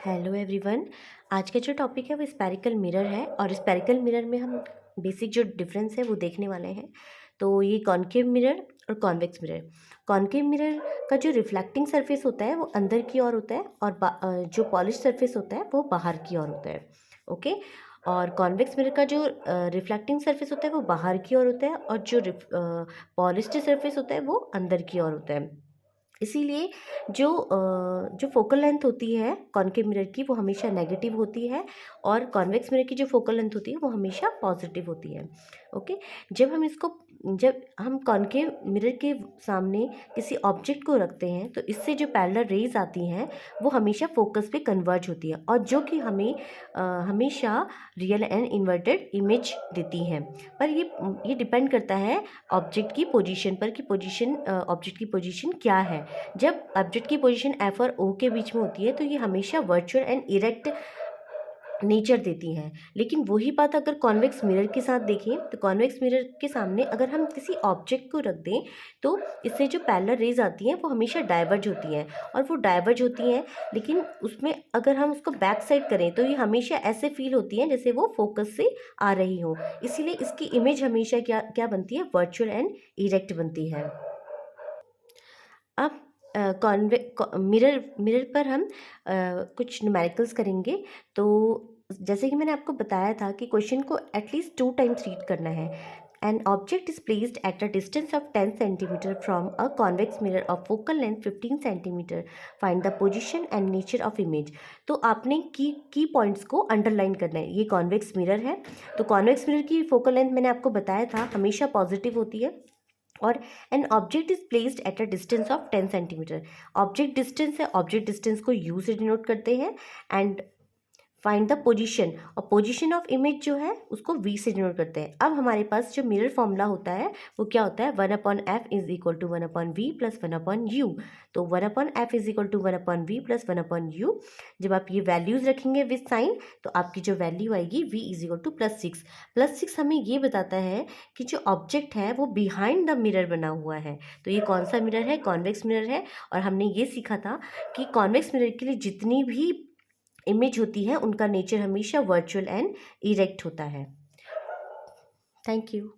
Hello everyone. आज का जो टॉपिक है वो स्पेरिकल मिरर है और स्पेरिकल मिरर में हम बेसिक जो डिफरेंस है वो देखने वाले हैं। तो ये कॉनकेव मिरर और कॉन्वेक्स मिरर। कॉनकेव मिरर का जो रिफ्लेक्टिंग सरफेस होता है वो अंदर की ओर होता है और जो पॉलिश सरफेस होता है वो बाहर की ओर होता है। ओके। और कॉन्वेक्स मिरर का जो रिफ्लेक्टिंग सरफेस होता है वो बाहर की ओर होता है और जो पॉलिश्ड सरफेस होता है वो अंदर की ओर होता है। इसीलिए जो फोकल लेंथ होती है कॉनकेव मिरर की वो हमेशा नेगेटिव होती है और कॉन्वेक्स मिरर की जो फोकल लेंथ होती है वो हमेशा पॉजिटिव होती है। ओके। जब हम कॉनकेव मिरर के सामने किसी ऑब्जेक्ट को रखते हैं तो इससे जो पैरेलल रेज आती हैं वो हमेशा फोकस पे कन्वर्ज होती है और जो कि हमें हमेशा रियल एंड इन्वर्टेड इमेज देती हैं। पर ये डिपेंड करता है ऑब्जेक्ट की पोजीशन पर कि ऑब्जेक्ट की पोजीशन क्या है। जब ऑब्जेक्ट की पोजीशन एफ और ओ के बीच में होती है तो ये हमेशा वर्चुअल एंड इरेक्ट नेचर देती हैं। लेकिन वही बात अगर कॉन्वेक्स मिरर के साथ देखें तो कॉन्वेक्स मिरर के सामने अगर हम किसी ऑब्जेक्ट को रख दें तो इससे जो पैरेलल रेज आती हैं वो हमेशा डाइवर्ज होती हैं और वो डाइवर्ज होती हैं। लेकिन उसमें अगर हम उसको बैक साइड करें तो ये हमेशा ऐसे फील होती हैं जैसे वो फोकस से आ रही हो। इसीलिए इसकी इमेज हमेशा क्या क्या बनती है, वर्चुअल एंड इरेक्ट बनती है। अब मिरर मिरर पर हम कुछ न्यूमेरिकल्स करेंगे। तो जैसे कि मैंने आपको बताया था कि क्वेश्चन को एटलीस्ट 2 टाइम्स रीड करना है। An object is placed at a distance of 10 centimetre from a convex mirror of focal length 15 centimetre. Find the position and nature of image. तो आपने की पॉइंट्स को अंडरलाइन करना है। ये कॉन्वेक्स मिरर है तो कॉन्वेक्स मिरर की फोकल लेंथ मैंने आपको बताया था हमेशा पॉजिटिव होती है और an object is placed at a distance of 10 centimetre. Object distance है, ऑब्जेक्ट डिस्टेंस को यू से डिनोट करते हैं। एंड फाइंड द पोजीशन, और पोजीशन ऑफ इमेज जो है उसको वी से डिनोट करते हैं। अब हमारे पास जो मिरर फॉर्मूला होता है वो क्या होता है, 1/f is equal to 1/v plus 1/u। तो 1/f is equal to 1/v plus 1/u। जब आप ये वैल्यूज रखेंगे विद साइन तो आपकी जो वैल्यू आएगी v इज इक्वल टू +6। +6 हमें ये बताता है कि जो ऑब्जेक्ट है वो बिहाइंड द मिरर बना हुआ है। तो ये कौन सा मिरर है, कॉन्वेक्स मिरर है। और हमने ये सीखा था कि कॉन्वेक्स मिरर के लिए जितनी भी इमेज होती है उनका नेचर हमेशा वर्चुअल एंड इरेक्ट होता है। Thank you.